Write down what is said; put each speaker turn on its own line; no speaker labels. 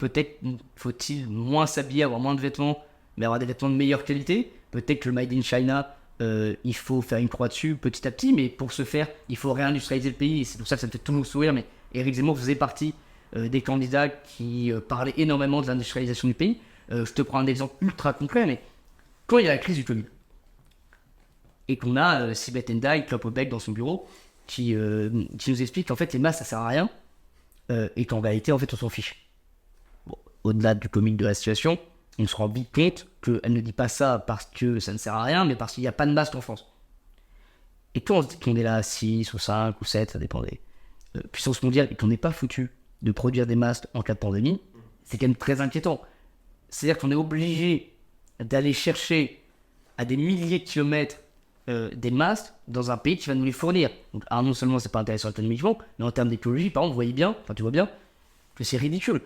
peut-être faut-il moins s'habiller, avoir moins de vêtements, mais avoir des vêtements de meilleure qualité. Peut-être que le Made in China, il faut faire une croix dessus petit à petit, mais pour ce faire, il faut réindustrialiser le pays. Et c'est pour ça que ça me fait toujours sourire, mais Éric Zemmour faisait partie des candidats qui parlaient énormément de l'industrialisation du pays. Je te prends un exemple ultra concret, mais quand il y a la crise du Covid, et qu'on a Sibeth Ndiaye, Clope au bec dans son bureau, qui nous explique qu'en fait les masques ça sert à rien, et qu'en réalité en fait on s'en fiche. Bon, au-delà du comique de la situation, on se rend vite compte qu'elle ne dit pas ça parce que ça ne sert à rien, mais parce qu'il n'y a pas de masque en France. Et quand on se dit qu'on est là à 6 ou 5 ou 7, ça dépend des puissances mondiales, et qu'on n'est pas foutu de produire des masques en cas de pandémie, c'est quand même très inquiétant. C'est-à-dire qu'on est obligé d'aller chercher à des milliers de kilomètres des masques dans un pays qui va nous les fournir. Donc, non seulement c'est pas intéressant économiquement, mais en termes d'écologie, par exemple, vous voyez bien, enfin tu vois bien, que c'est ridicule.